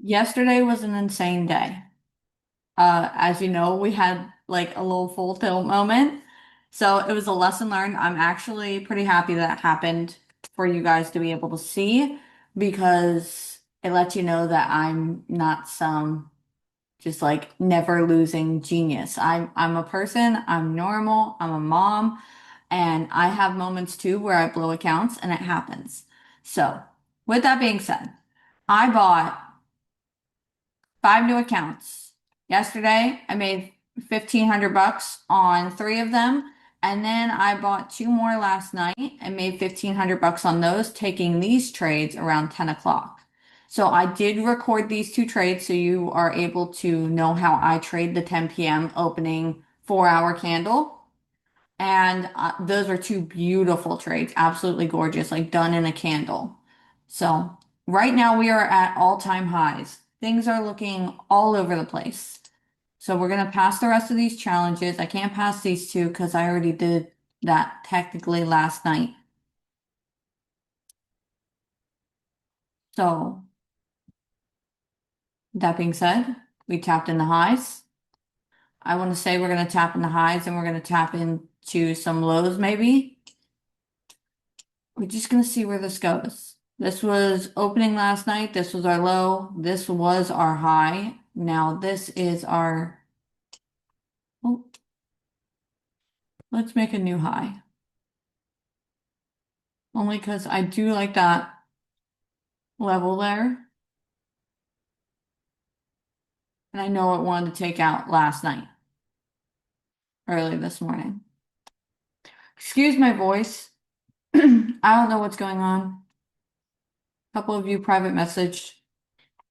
Yesterday was an insane day. As you know, we had like a little full tilt moment. So it was a lesson learned. I'm actually pretty happy that happened for you guys to be able to see because it lets you know that I'm not some just like never losing genius. I'm a person, I'm normal, I'm a mom, and I have moments too where I blow accounts and it happens. So, with that being said, I bought 5 new accounts. Yesterday, I made 1,500 bucks on three of them. And then I bought two more last night and made 1,500 bucks on those, taking these trades around 10 o'clock. So I did record these two trades so you are able to know how I trade the 10 p.m. opening 4 hour candle. And those are two beautiful trades, absolutely gorgeous, like done in a candle. So right now we are at all-time highs. Things are looking all over the place. So we're gonna pass the rest of these challenges. I can't pass these two because I already did that technically last night. So that being said, we tapped in the highs. I want to say we're gonna tap in the highs and we're gonna tap into some lows maybe. We're just gonna see where this goes. This was opening last night. This was our low. This was our high. Now this is our, oh, let's make a new high. Only because I do like that level there. And I know it wanted to take out last night, early this morning. Excuse my voice. I don't know what's going on. A couple of you private messaged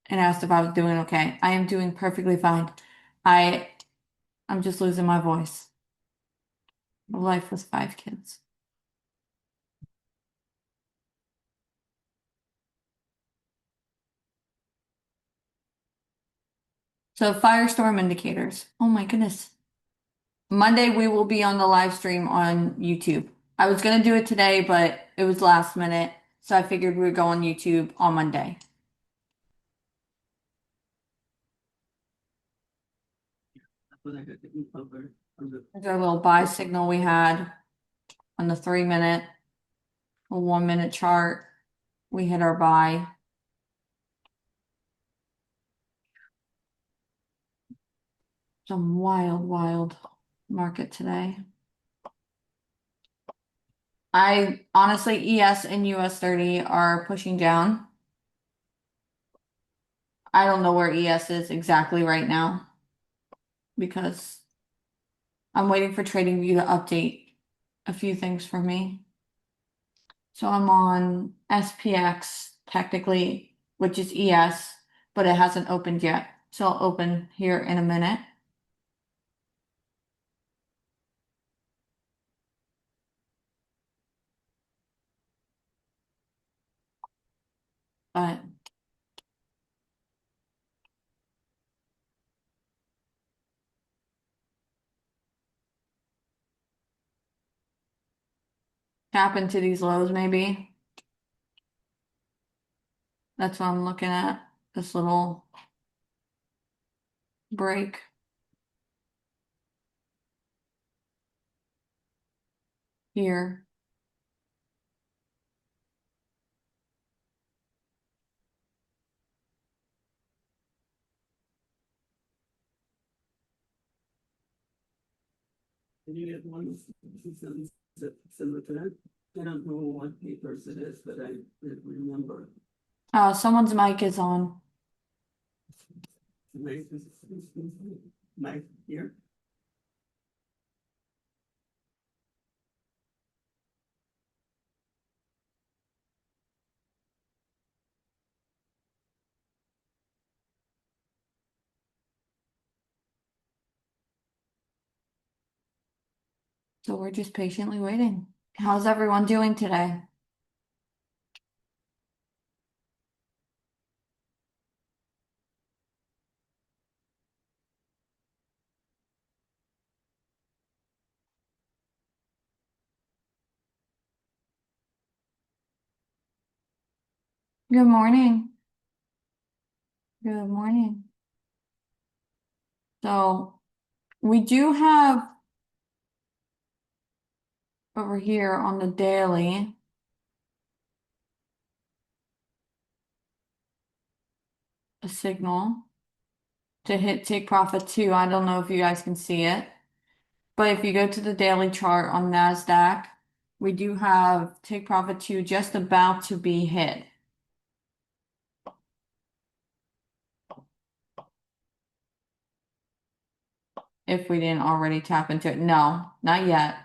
and asked if I was doing okay. I am doing perfectly fine. I I'm just losing my voice. A life with 5 kids. So Firestorm indicators. Oh my goodness. Monday we will be on the live stream on YouTube. I was gonna do it today, but it was last minute, so I figured we would go on YouTube on Monday. There's our little buy signal we had on the 3 minute, a 1 minute chart. We hit our buy. Some wild, wild market today. I honestly, ES and US30 are pushing down. I don't know where ES is exactly right now because I'm waiting for TradingView to update a few things for me. So I'm on SPX technically, which is ES, but it hasn't opened yet. So I'll open here in a minute. But tap into these lows maybe. That's what I'm looking at. This little break. Here. Can you get one similar to that? I don't know what papers it is, but I remember. Someone's mic is on. My here. So we're just patiently waiting. How's everyone doing today? Good morning. Good morning. So we do have over here on the daily a signal to hit take profit two. I don't know if you guys can see it, but if you go to the daily chart on NASDAQ, we do have take profit two just about to be hit. If we didn't already tap into it. No, not yet.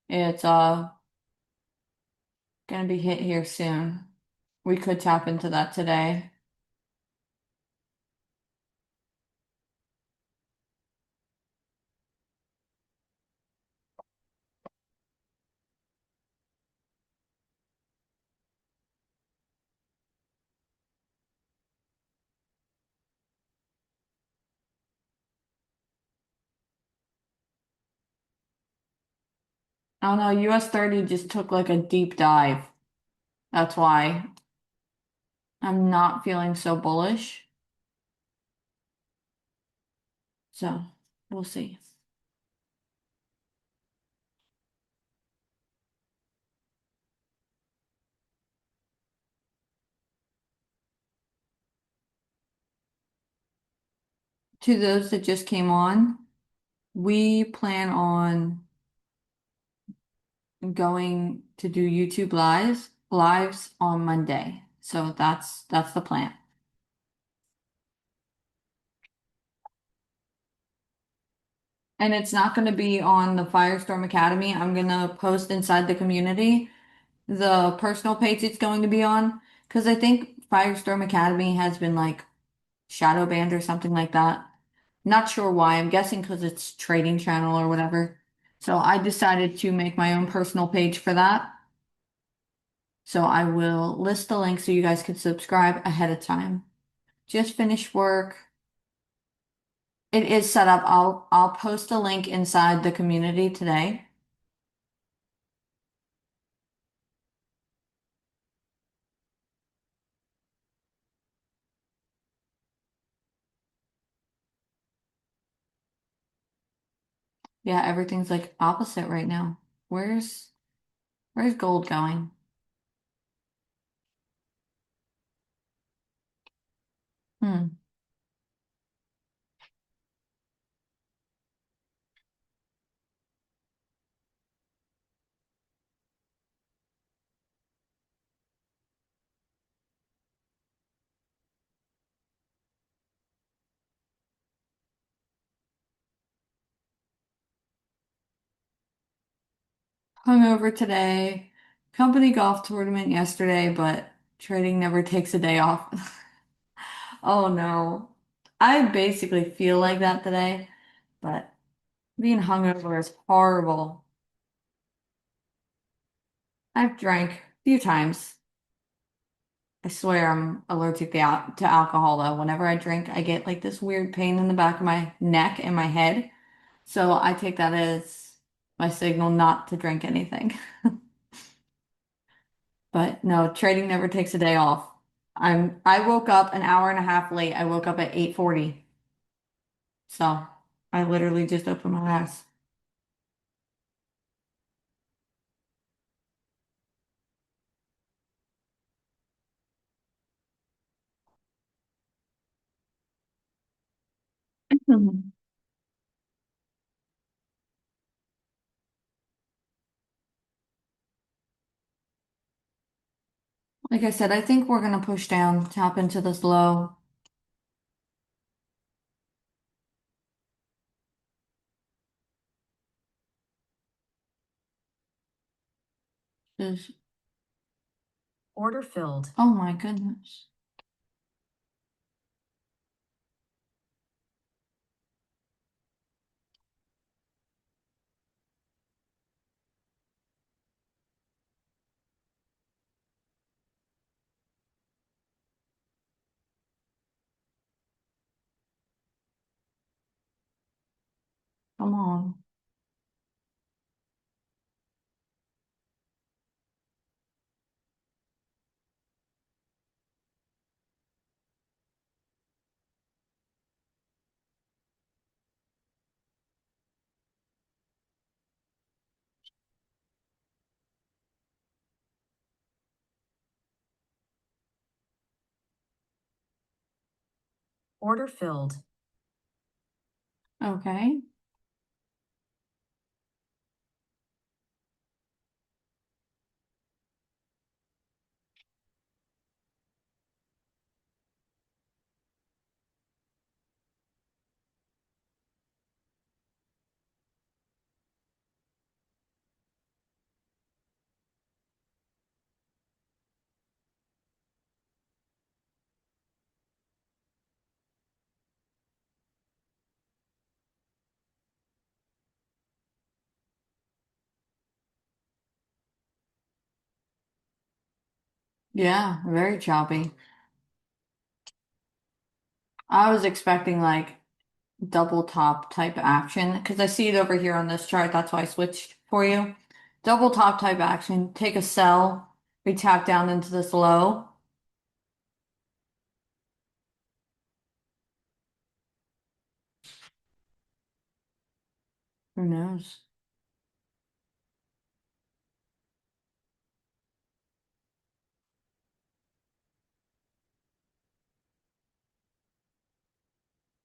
It's gonna be hit here soon. We could tap into that today. I don't know, US30 just took like a deep dive. That's why I'm not feeling so bullish. So we'll see. To those that just came on, we plan on going to do YouTube lives on Monday. So that's the plan. And it's not going to be on the Firestorm Academy. I'm going to post inside the community the personal page it's going to be on because I think Firestorm Academy has been like shadow banned or something like that. Not sure why. I'm guessing because it's trading channel or whatever. So I decided to make my own personal page for that. So I will list the link so you guys can subscribe ahead of time. Just finished work. It is set up. I'll post a link inside the community today. Yeah, everything's like opposite right now. Where's gold going? Hmm. Hungover today. Company golf tournament yesterday, but trading never takes a day off. Oh no. I basically feel like that today, but being hungover is horrible. I've drank a few times. I swear I'm allergic to alcohol though. Whenever I drink, I get like this weird pain in the back of my neck and my head. So I take that as my signal not to drink anything. But no, trading never takes a day off. I woke up an hour and a half late. I woke up at 8:40. So I literally just opened my eyes. Like I said, I think we're gonna push down, tap into this low. Just, Order filled. oh my goodness. Come on. Order filled. Okay. Yeah, very choppy. I was expecting like double top type action because I see it over here on this chart. That's why I switched for you. Double top type action. Take a sell, we tap down into this low. Who knows?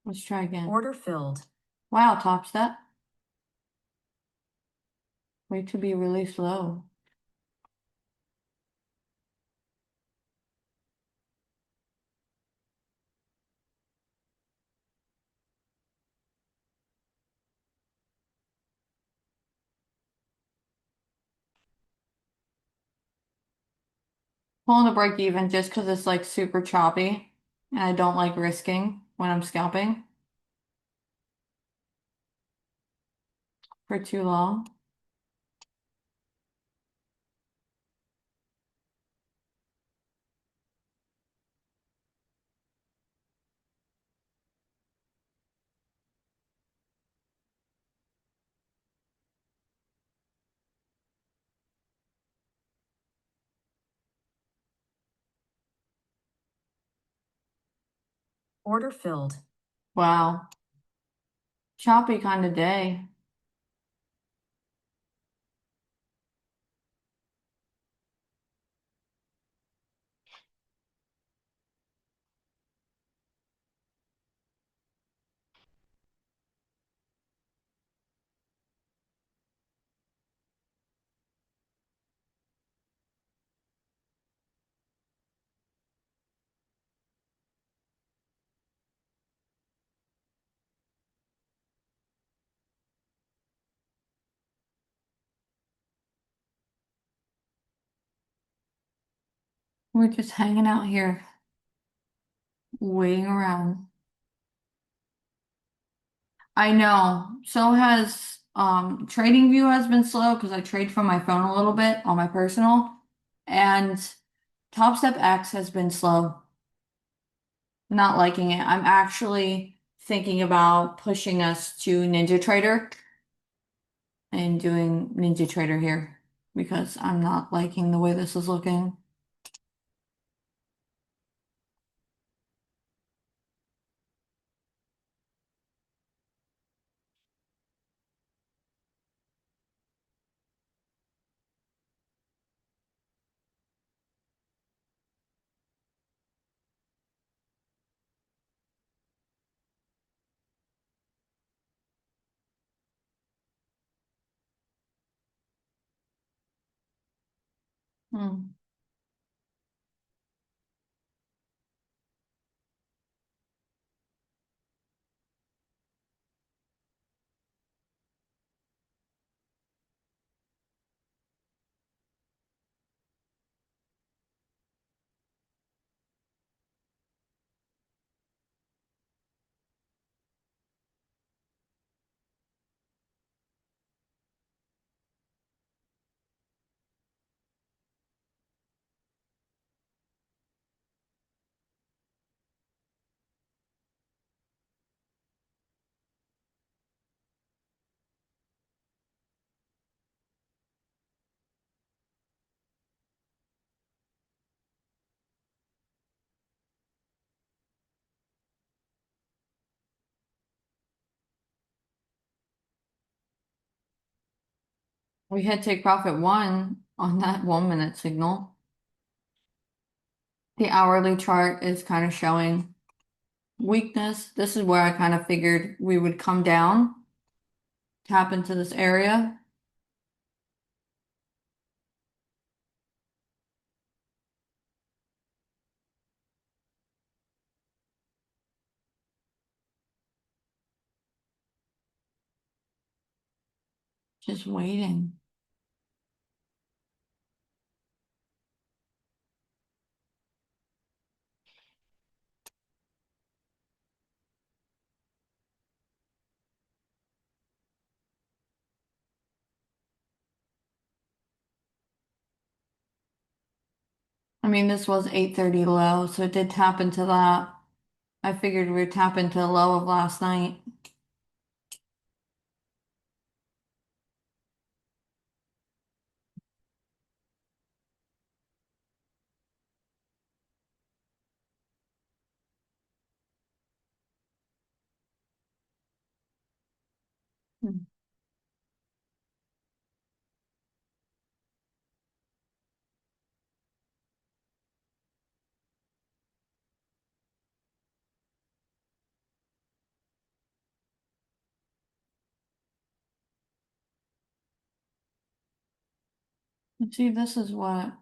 Let's try again. Order filled. Wow, TopStep. Wait to be released low. Pulling the break even just because it's like super choppy and I don't like risking when I'm scalping for too long. Order filled. Wow. Choppy kind of day. We're just hanging out here, waiting around. I know. So has trading view has been slow because I trade from my phone a little bit on my personal. And TopStep X has been slow. Not liking it. I'm actually thinking about pushing us to Ninja Trader and doing Ninja Trader here because I'm not liking the way this is looking. Hmm. We hit take profit one on that 1 minute signal. The hourly chart is kind of showing weakness. This is where I kind of figured we would come down, tap into this area. Just waiting. I mean, this was 8:30 low, so it did tap into that. I figured we would tap into the low of last night. Hmm. And see, this is what.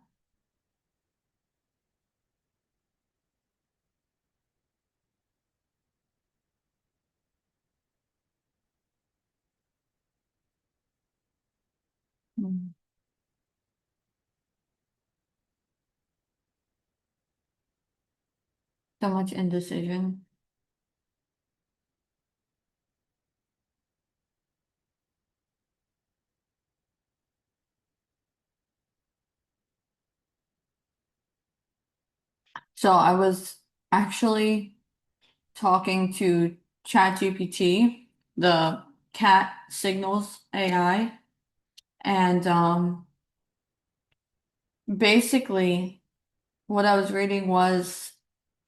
Hmm. So much indecision. So I was actually talking to ChatGPT, the cat signals AI, and basically what I was reading was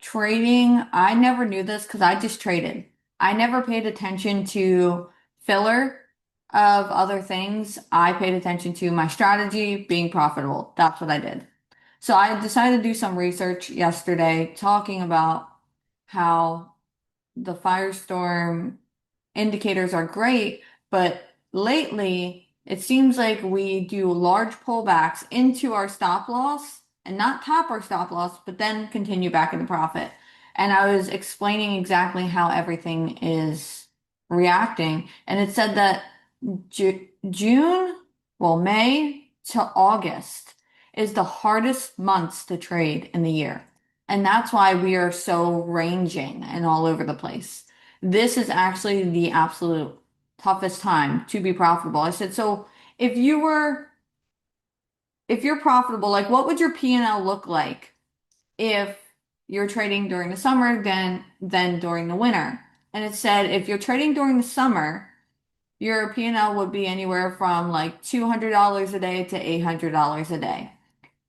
trading. I never knew this because I just traded. I never paid attention to filler of other things. I paid attention to my strategy being profitable. That's what I did. So I decided to do some research yesterday talking about how the Firestorm indicators are great, but lately it seems like we do large pullbacks into our stop loss and not top our stop loss, but then continue back into profit. And I was explaining exactly how everything is reacting, and it said that June, well, May to August is the hardest months to trade in the year. And that's why we are so ranging and all over the place. This is actually the absolute toughest time to be profitable. I said, so if you were, if you're profitable, like what would your P&L look like if you're trading during the summer than during the winter? And it said if you're trading during the summer, your P&L would be anywhere from like $200 a day to $800 a day.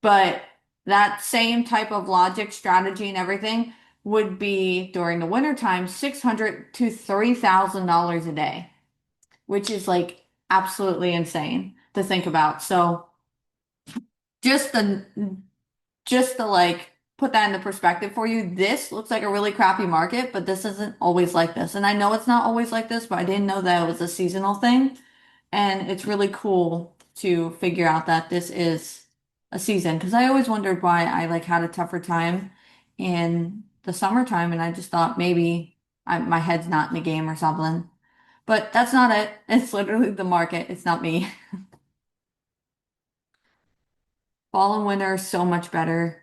But that same type of logic, strategy, and everything would be during the wintertime, $600 to $3,000 a day, which is like absolutely insane to think about. So just the just to like put that into perspective for you, this looks like a really crappy market, but this isn't always like this. And I know it's not always like this, but I didn't know that it was a seasonal thing. And it's really cool to figure out that this is a season because I always wondered why I like had a tougher time in the summertime, and I just thought maybe my head's not in the game or something. But that's not it. It's literally the market. It's not me. Fall and winter are so much better.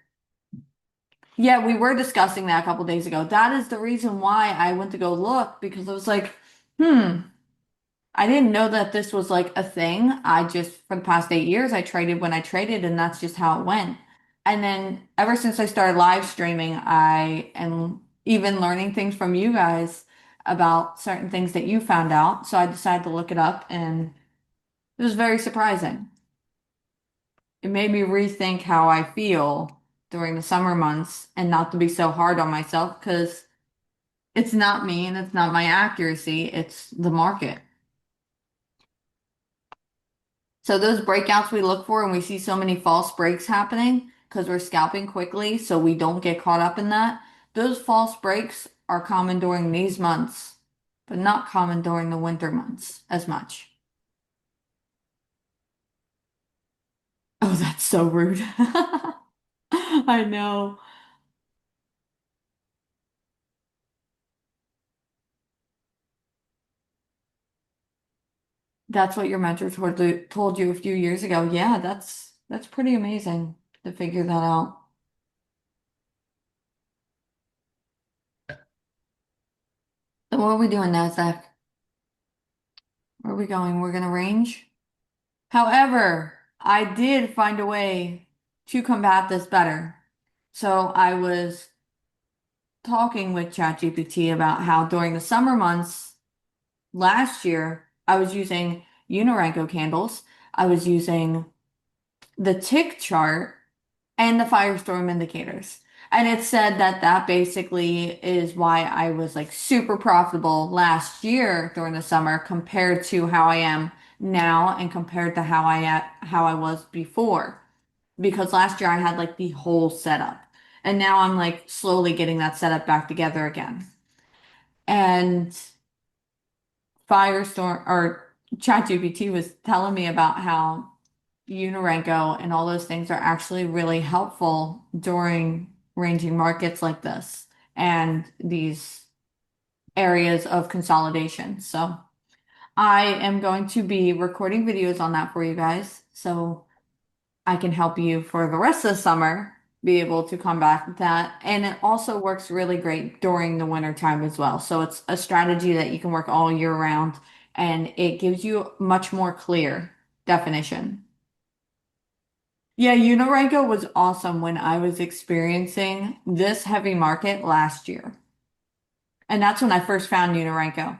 Yeah, we were discussing that a couple days ago. That is the reason why I went to go look because I was like, hmm, I didn't know that this was like a thing. I just, for the past 8 years, I traded when I traded, and that's just how it went. And then ever since I started live streaming, I am even learning things from you guys about certain things that you found out. So I decided to look it up, and it was very surprising. It made me rethink how I feel during the summer months and not to be so hard on myself because it's not me and it's not my accuracy, it's the market. So those breakouts we look for and we see so many false breaks happening because we're scalping quickly so we don't get caught up in that. Those false breaks are common during these months, but not common during the winter months as much. Oh, that's so rude. I know. That's what your mentor told you a few years ago. Yeah, that's pretty amazing to figure that out. So what are we doing, NASDAQ? Where are we going? We're gonna range. However, I did find a way to combat this better. So I was talking with ChatGPT about how during the summer months last year, I was using Unirenko candles. I was using the tick chart and the Firestorm indicators. And it said that that basically is why I was like super profitable last year during the summer compared to how I am now and compared to how I was before. Because last year I had like the whole setup. And now I'm like slowly getting that setup back together again. And Firestorm or ChatGPT was telling me about how Unirenko and all those things are actually really helpful during ranging markets like this and these areas of consolidation. So I am going to be recording videos on that for you guys so I can help you for the rest of the summer be able to combat that. And it also works really great during the winter time as well. So it's a strategy that you can work all year round and it gives you much more clear definition. Yeah, Unirenko was awesome when I was experiencing this heavy market last year. And that's when I first found Unirenko.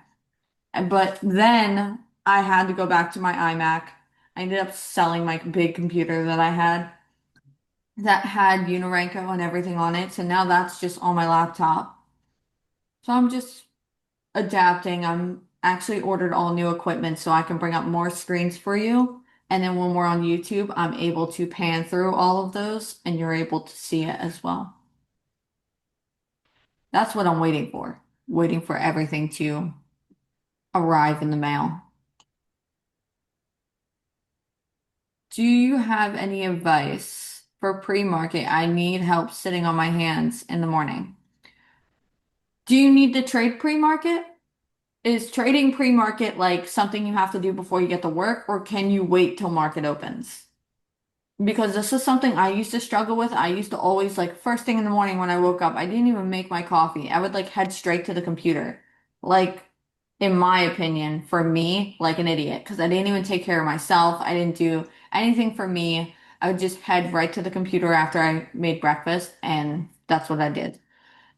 But then I had to go back to my iMac. I ended up selling my big computer that I had that had Unirenko and everything on it. So now that's just on my laptop. So I'm just adapting. I'm actually ordered all new equipment so I can bring up more screens for you. And then when we're on YouTube, I'm able to pan through all of those and you're able to see it as well. That's what I'm waiting for. Waiting for everything to arrive in the mail. Do you have any advice for pre-market? I need help sitting on my hands in the morning. Do you need to trade pre-market? Is trading pre-market like something you have to do before you get to work, or can you wait till market opens? Because this is something I used to struggle with. I used to always like first thing in the morning when I woke up, I didn't even make my coffee. I would like head straight to the computer. Like, in my opinion, for me, like an idiot, because I didn't even take care of myself. I didn't do anything for me. I would just head right to the computer after I made breakfast, and that's what I did.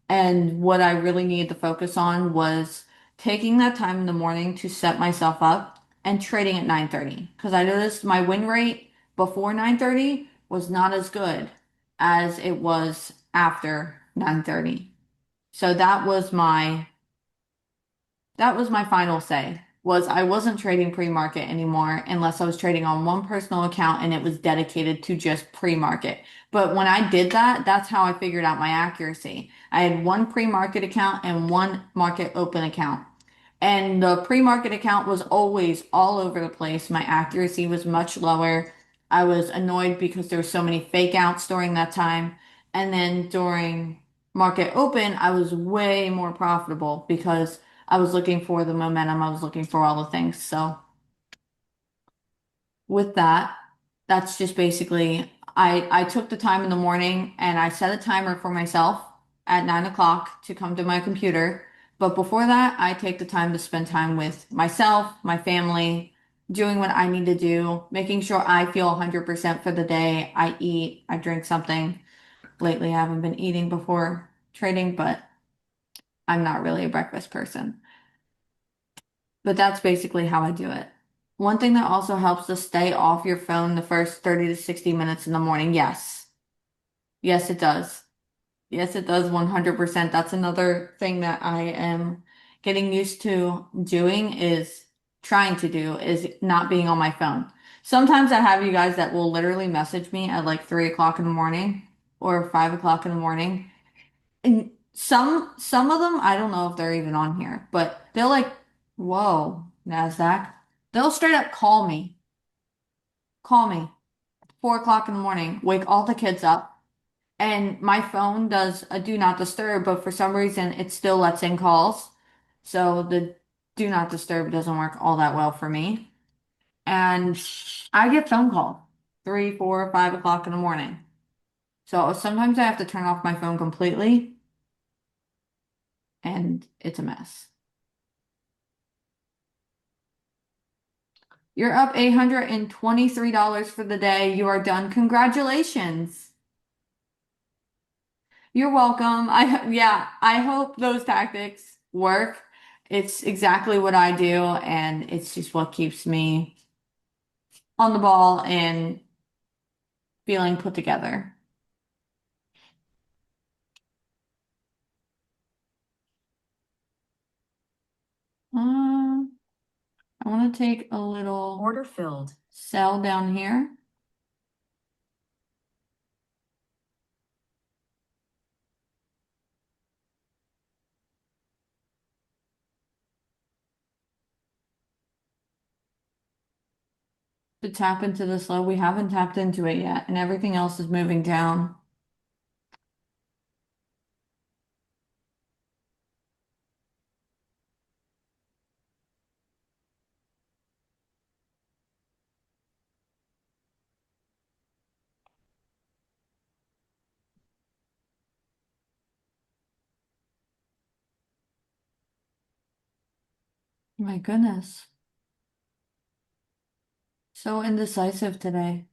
And what I really needed to focus on was taking that time in the morning to set myself up and trading at 9:30. Because I noticed my win rate before 9:30 was not as good as it was after 9:30. So that was my final say was I wasn't trading pre-market anymore unless I was trading on one personal account and it was dedicated to just pre-market. But when I did that, that's how I figured out my accuracy. I had one pre-market account and one market open account. And the pre-market account was always all over the place. My accuracy was much lower. I was annoyed because there were so many fake outs during that time. And then during market open, I was way more profitable because I was looking for the momentum. I was looking for all the things. So with that, that's just basically I took the time in the morning and I set a timer for myself at 9 o'clock to come to my computer. But before that, I take the time to spend time with myself, my family, doing what I need to do, making sure I feel 100% for the day. I eat, I drink something. Lately, I haven't been eating before trading, but I'm not really a breakfast person. But that's basically how I do it. One thing that also helps to stay off your phone the first 30 to 60 minutes in the morning. Yes. Yes, it does. Yes, it does 100%. That's another thing that I am getting used to doing is trying to do is not being on my phone. Sometimes I have you guys that will literally message me at like 3 o'clock in the morning or 5 o'clock in the morning. And Some of them, I don't know if they're even on here, but they'll like, whoa, NASDAQ. They'll straight up call me, 4 o'clock in the morning, wake all the kids up, and my phone does a do not disturb, but for some reason it still lets in calls. So the do not disturb doesn't work all that well for me. And I get phone call 3, 4, 5 o'clock in the morning. So sometimes I have to turn off my phone completely, and it's a mess. You're up $823 for the day. You are done. Congratulations. You're welcome. Yeah, I hope those tactics work. It's exactly what I do, and it's just what keeps me on the ball and feeling put together. I want to take a little Order filled. sell down here. To tap into this low. We haven't tapped into it yet, and everything else is moving down. My goodness. So indecisive today.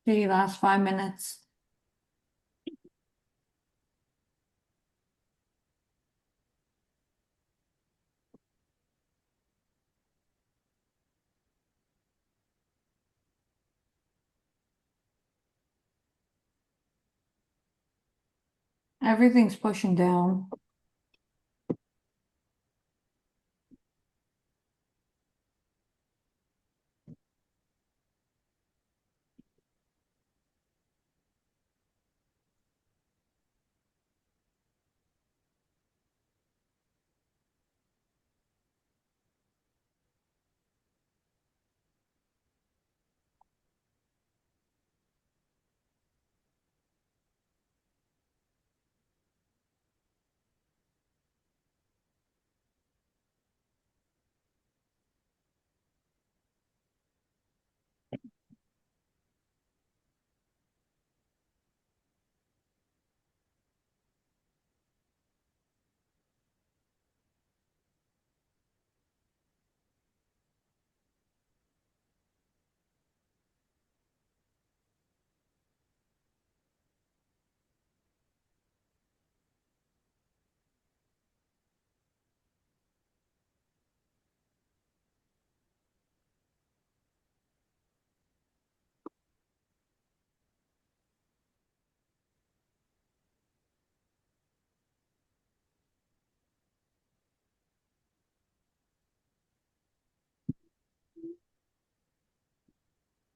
The last 5 minutes. Everything's pushing down.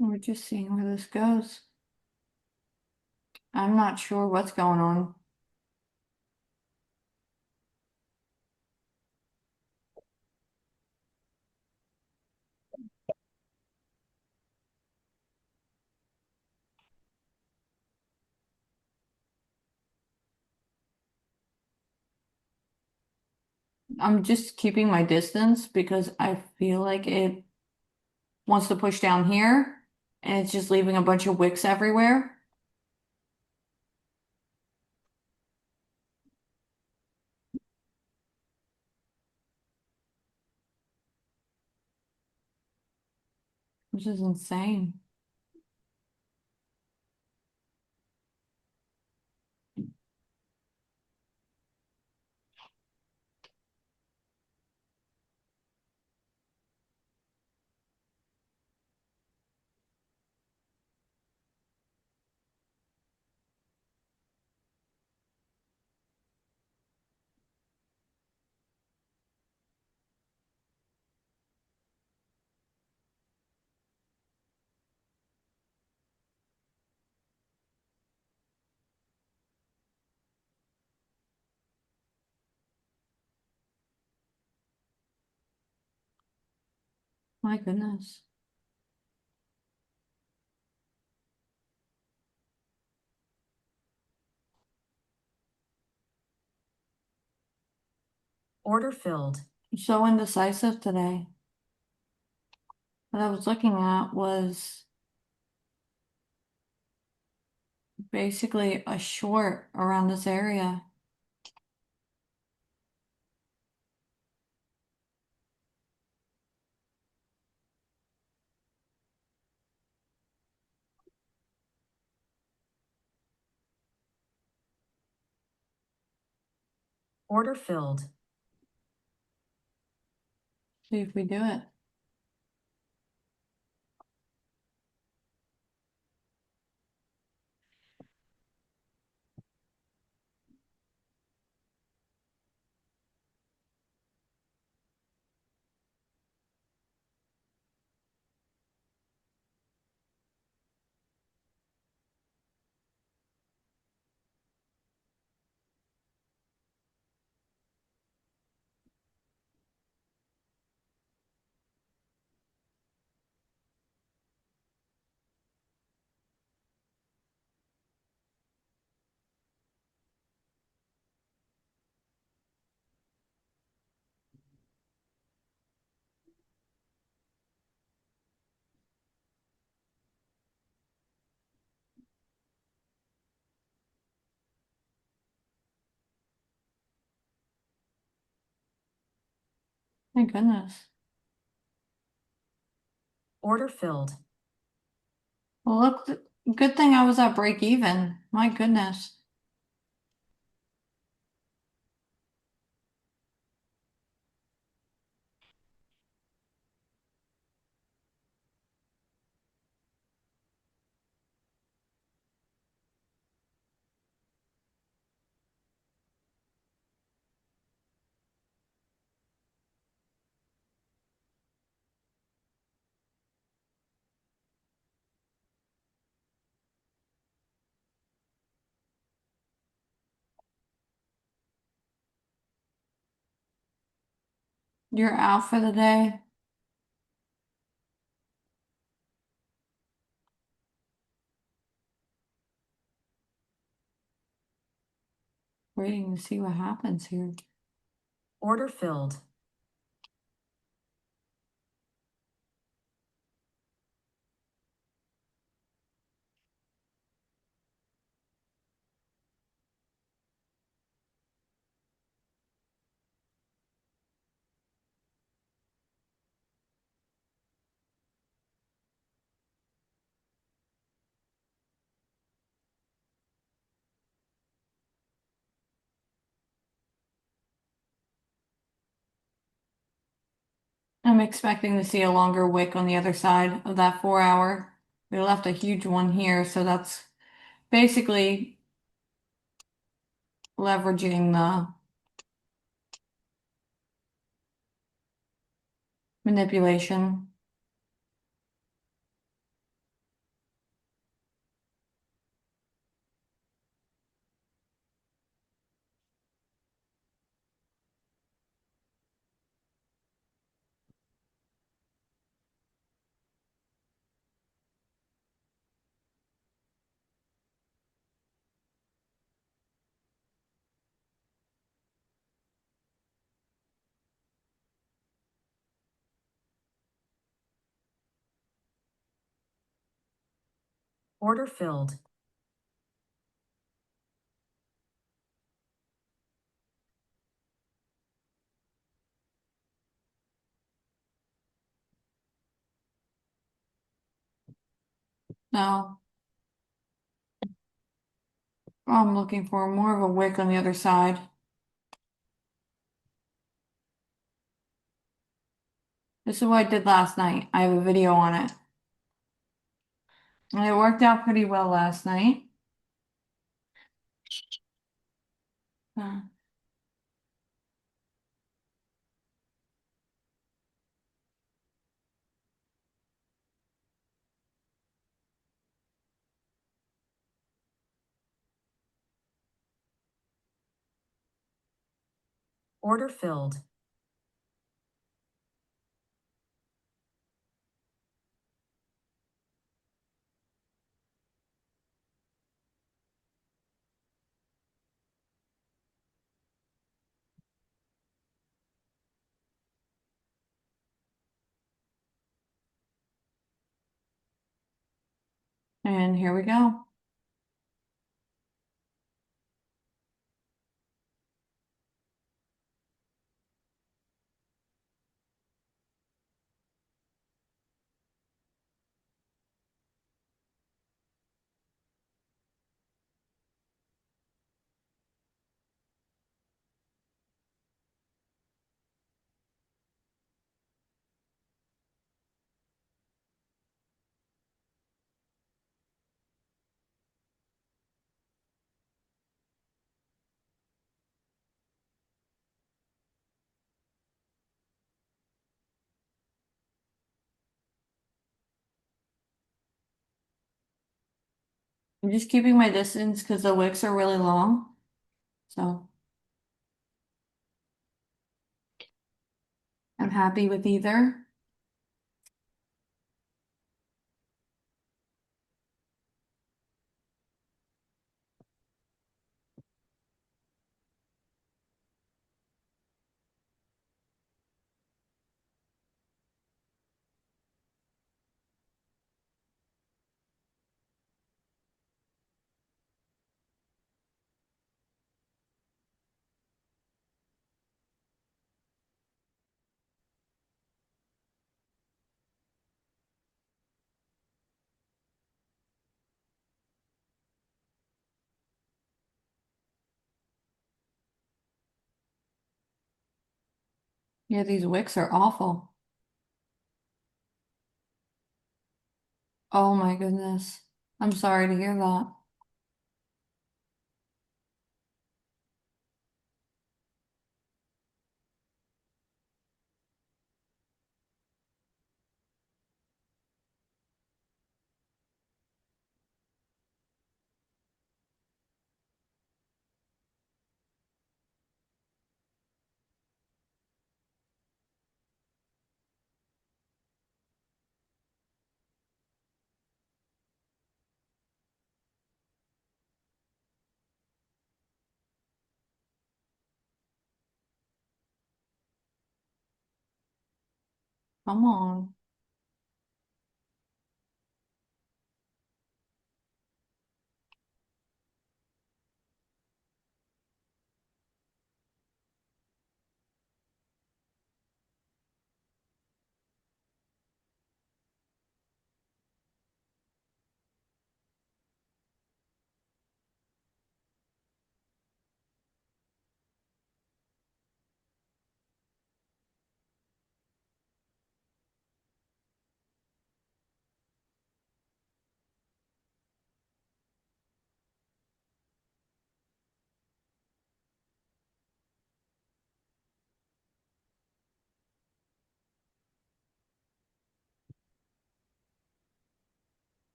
We're just seeing where this goes. I'm not sure what's going on. I'm just keeping my distance because I feel like it wants to push down here and it's just leaving a bunch of wicks everywhere. Which is insane. My goodness. Order filled. So indecisive today. What I was looking at was basically a short around this area. Order filled. See if we do it. My goodness. Order filled. Well, look, good thing I was at break even. My goodness. You're out for the day. Waiting to see what happens here. Order filled. I'm expecting to see a longer wick on the other side of that 4 hour. We left a huge one here, so that's basically leveraging the manipulation. Order filled. No. Oh, I'm looking for more of a wick on the other side. This is what I did last night. I have a video on it. And it worked out pretty well last night. Uh, Order filled. and here we go. I'm just keeping my distance because the wicks are really long. So I'm happy with either. Yeah, these wicks are awful. Oh my goodness. I'm sorry to hear that. Come on.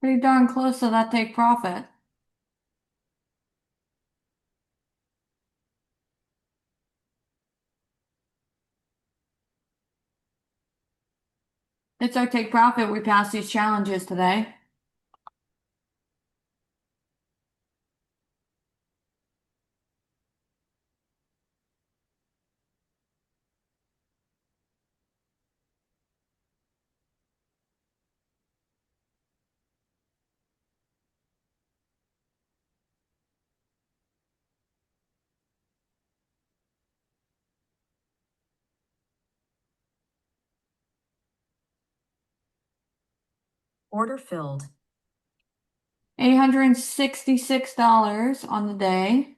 Pretty darn close to that take profit. It's our take profit. We passed these challenges today. Order filled. $866 on the day.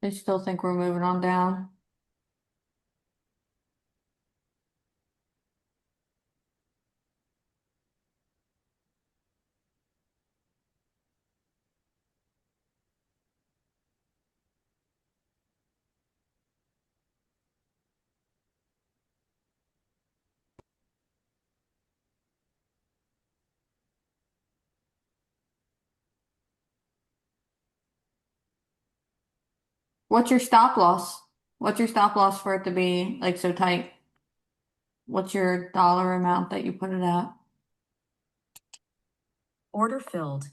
They still think we're moving on down. What's your stop loss? What's your stop loss for it to be like so tight? What's your dollar amount that you put it at? Order filled.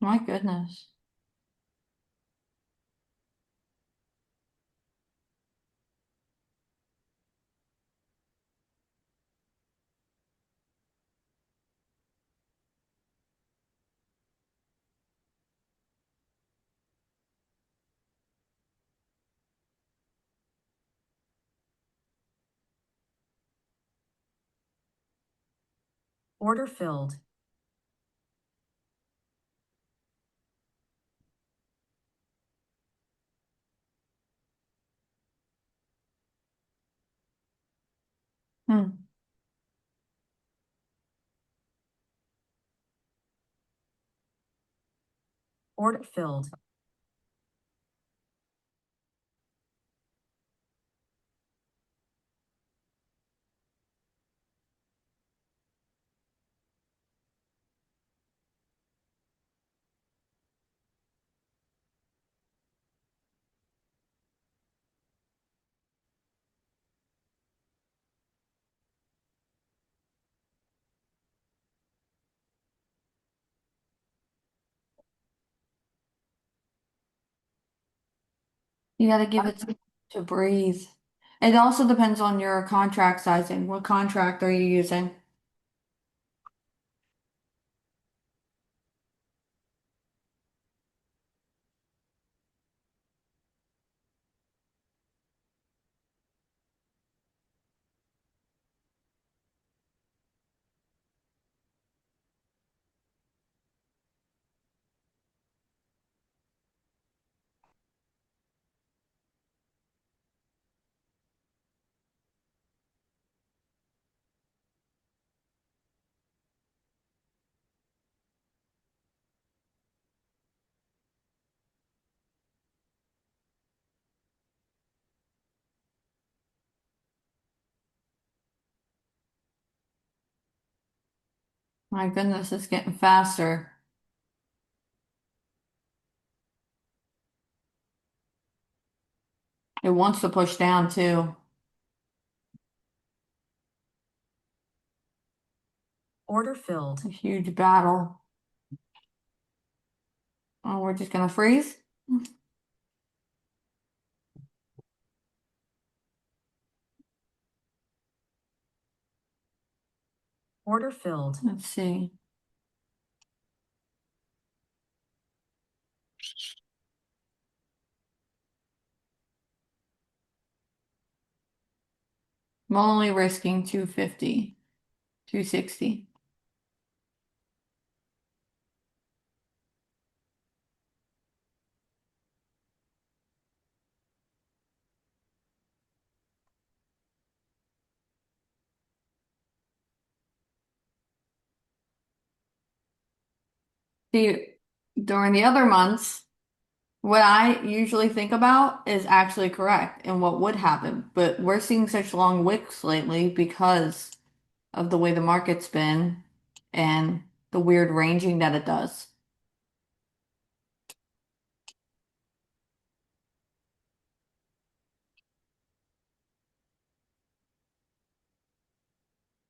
My goodness. Order filled. Hmm. Order filled. You got to give it to breathe. It also depends on your contract sizing. What contract are you using? My goodness, it's getting faster. It wants to push down too. Order filled. A huge battle. Oh, we're just gonna freeze. Order filled. Let's see. I'm only risking 250, 260. See, during the other months, what I usually think about is actually correct and what would happen. But we're seeing such long wicks lately because of the way the market's been and the weird ranging that it does.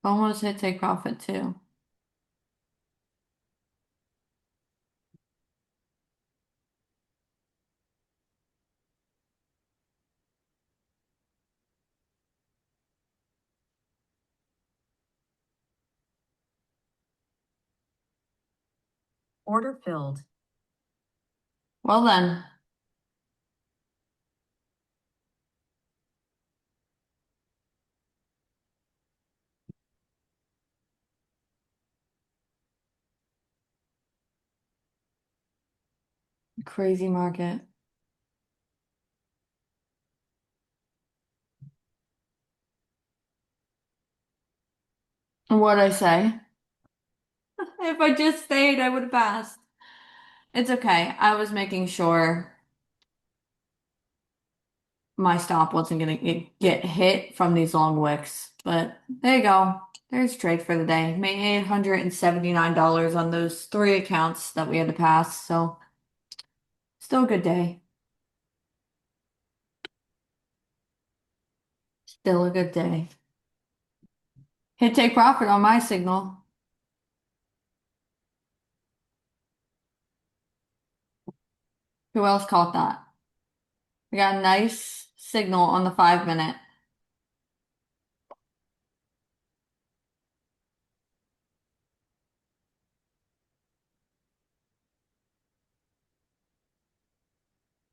Almost hit take profit too. Order filled. Well then, crazy market. What'd I say? If I just stayed, I would have passed. It's okay. I was making sure my stop wasn't gonna get hit from these long wicks. But there you go. There's trade for the day. Made $879 on those three accounts that we had to pass. So still a good day. Still a good day. Hit take profit on my signal. Who else caught that? We got a nice signal on the 5 minute.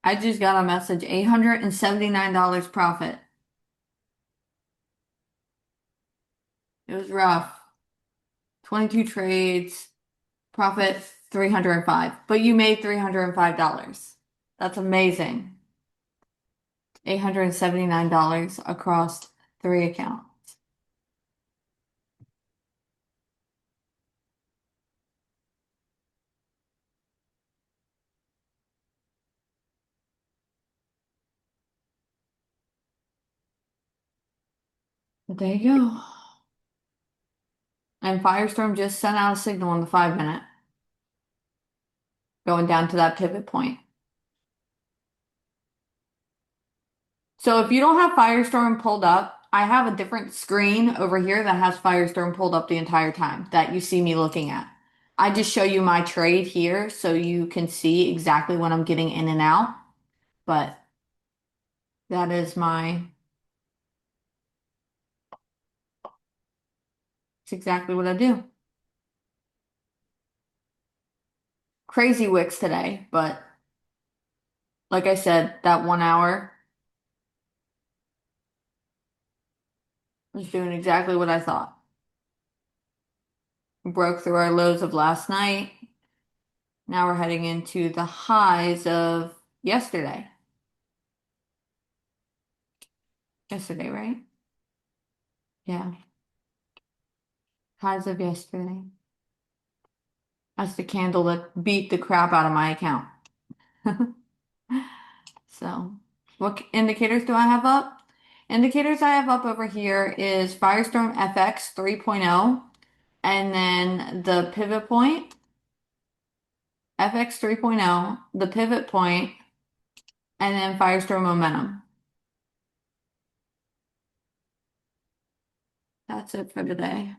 I just got a message, $879 profit. It was rough. 22 trades, profit 305. But you made $305. That's amazing. $879 across three accounts. But there you go. And Firestorm just sent out a signal on the 5 minute, going down to that pivot point. So if you don't have Firestorm pulled up, I have a different screen over here that has Firestorm pulled up the entire time that you see me looking at. I just show you my trade here so you can see exactly when I'm getting in and out. But that is it's exactly what I do. Crazy wicks today, but like I said, that 1 hour was doing exactly what I thought. Broke through our lows of last night. Now we're heading into the highs of yesterday. Yesterday, right? Yeah. Highs of yesterday. That's the candle that beat the crap out of my account. So, what indicators do I have up? Indicators I have up over here is Firestorm FX 3.0, and then the pivot point, FX 3.0, the pivot point, and then Firestorm momentum. That's it for today.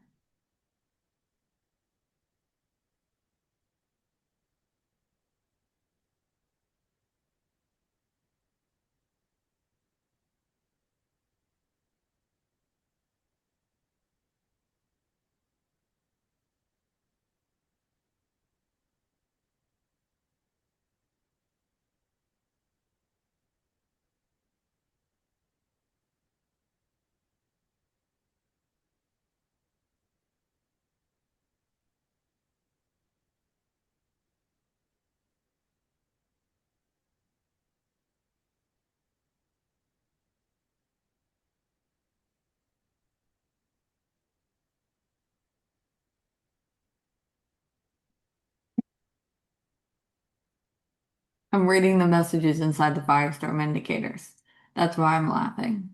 I'm reading the messages inside the Firestorm indicators. That's why I'm laughing.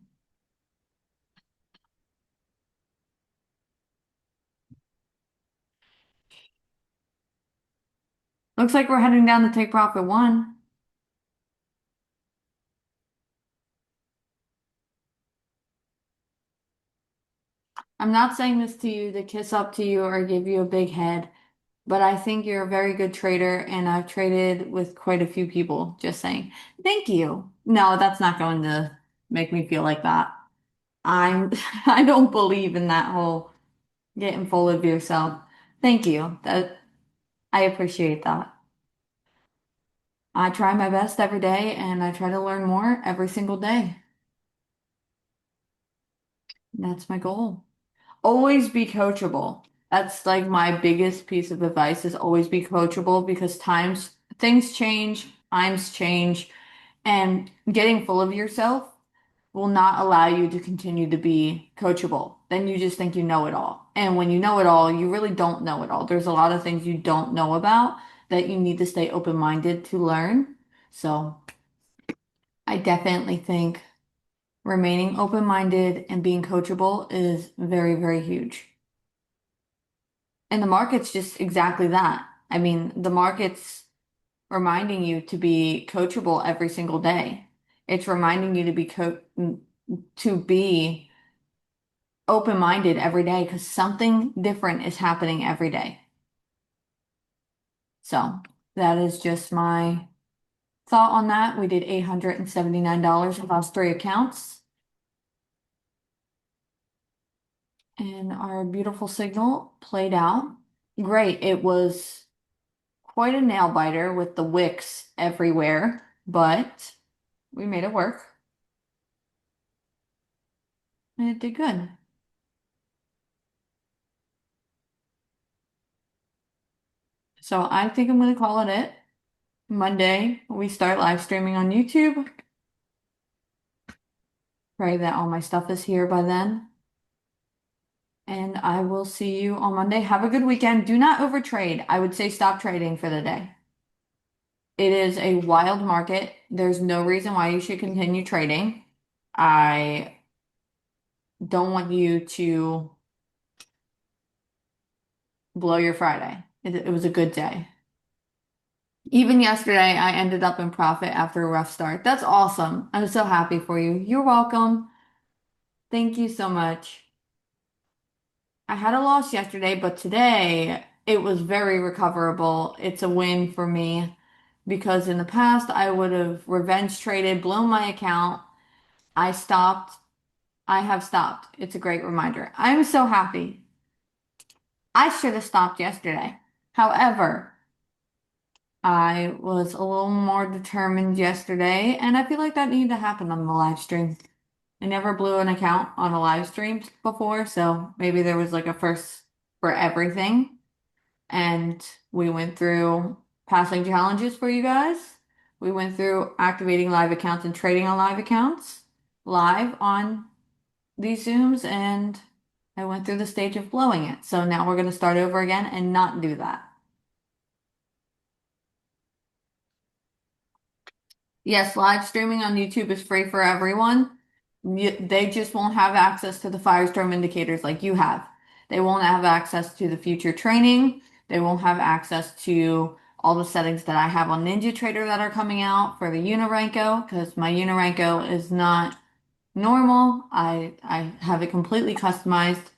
Looks like we're heading down to take profit one. I'm not saying this to you to kiss up to you or give you a big head, but I think you're a very good trader, and I've traded with quite a few people. Just saying. Thank you. No, that's not going to make me feel like that. I'm I don't believe in that whole getting full of yourself. Thank you. That I appreciate that. I try my best every day and I try to learn more every single day. That's my goal. Always be coachable. That's like my biggest piece of advice is always be coachable because things change, times change, and getting full of yourself will not allow you to continue to be coachable. Then you just think you know it all. And when you know it all, you really don't know it all. There's a lot of things you don't know about that you need to stay open-minded to learn. So I definitely think remaining open-minded and being coachable is very, very huge. And the market's just exactly that. I mean, the market's reminding you to be coachable every single day. It's reminding you to be open-minded every day because something different is happening every day. So that is just my thought on that. We did $879 across three accounts. And our beautiful signal played out. Great. It was quite a nail biter with the wicks everywhere, but we made it work. And it did good. So I think I'm going to call it. Monday, we start live streaming on YouTube. Pray that all my stuff is here by then. And I will see you on Monday. Have a good weekend. Do not overtrade. I would say stop trading for the day. It is a wild market. There's no reason why you should continue trading. I don't want you to blow your Friday. It was a good day. Even yesterday, I ended up in profit after a rough start. That's awesome. I'm so happy for you. You're welcome. Thank you so much. I had a loss yesterday, but today it was very recoverable. It's a win for me because in the past I would have revenge traded, blown my account. I stopped. I have stopped. It's a great reminder. I'm so happy. I should have stopped yesterday. However, I was a little more determined yesterday, and I feel like that needed to happen on the live stream. I never blew an account on a live stream before, so maybe there was like a first for everything. And we went through passing challenges for you guys. We went through activating live accounts and trading on live accounts live on these Zooms, and I went through the stage of blowing it. So now we're going to start over again and not do that. Yes, live streaming on YouTube is free for everyone. They just won't have access to the Firestorm indicators like you have. They won't have access to the future training. They won't have access to all the settings that I have on NinjaTrader that are coming out for the Unirenko because my Unirenko is not normal. I have it completely customized.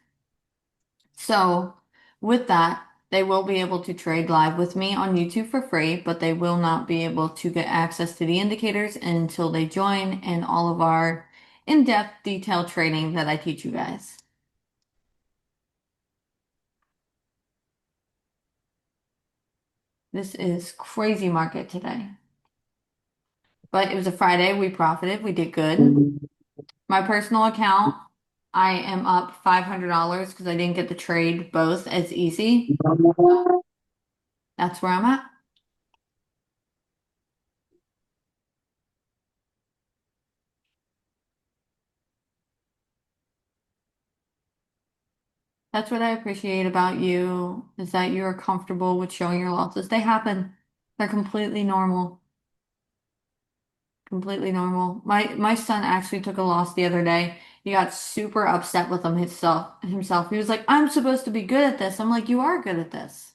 So with that, they will be able to trade live with me on YouTube for free, but they will not be able to get access to the indicators until they join and all of our in-depth detailed training that I teach you guys. This is crazy market today. But it was a Friday, we profited, we did good. My personal account, I am up $500 because I didn't get the trade both as easy. That's where I'm at. That's what I appreciate about you is that you're comfortable with showing your losses. They happen. They're completely normal. Completely normal. My son actually took a loss the other day. He got super upset with himself. He was like, "I'm supposed to be good at this." I'm like, "You are good at this."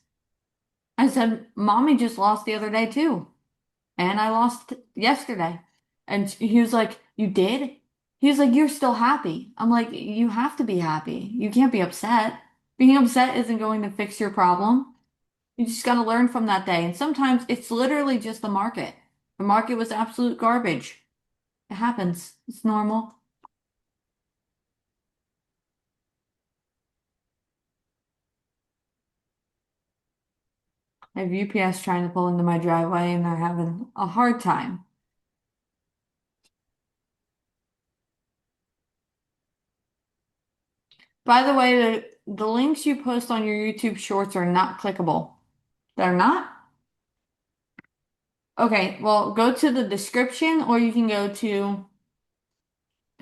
I said, "Mommy just lost the other day too." And I lost yesterday. And he was like, "You did?" He was like, "You're still happy." I'm like, "You have to be happy. You can't be upset. Being upset isn't going to fix your problem. You just got to learn from that day." And sometimes it's literally just the market. The market was absolute garbage. It happens. It's normal. I have UPS trying to pull into my driveway and they're having a hard time. By the way, the links you post on your YouTube shorts are not clickable. They're not? Okay, well, go to the description or you can go to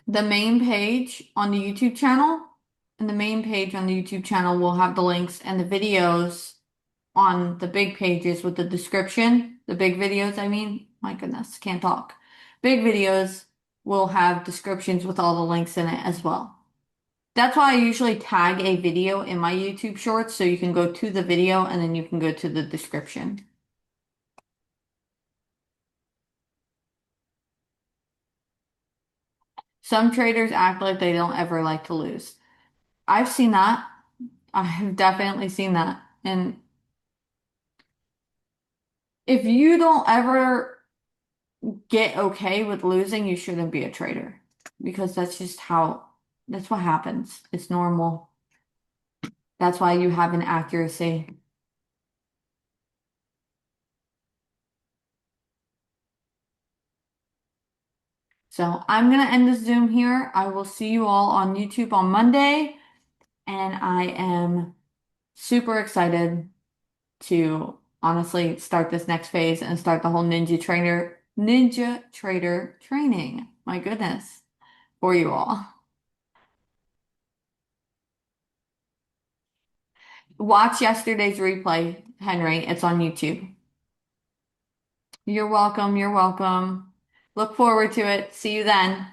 the main page on the YouTube channel. And the main page on the YouTube channel will have the links and the videos on the big pages with the description. The big videos, I mean. My goodness, can't talk. Big videos will have descriptions with all the links in it as well. That's why I usually tag a video in my YouTube shorts so you can go to the video and then you can go to the description. Some traders act like they don't ever like to lose. I've seen that. I have definitely seen that. And if you don't ever get okay with losing, you shouldn't be a trader because that's what happens. It's normal. That's why you have an accuracy. So I'm going to end this Zoom here. I will see you all on YouTube on Monday. And I am super excited to honestly start this next phase and start the whole ninja trader training. My goodness, for you all. Watch yesterday's replay, Henry. It's on YouTube. You're welcome. You're welcome. Look forward to it. See you then.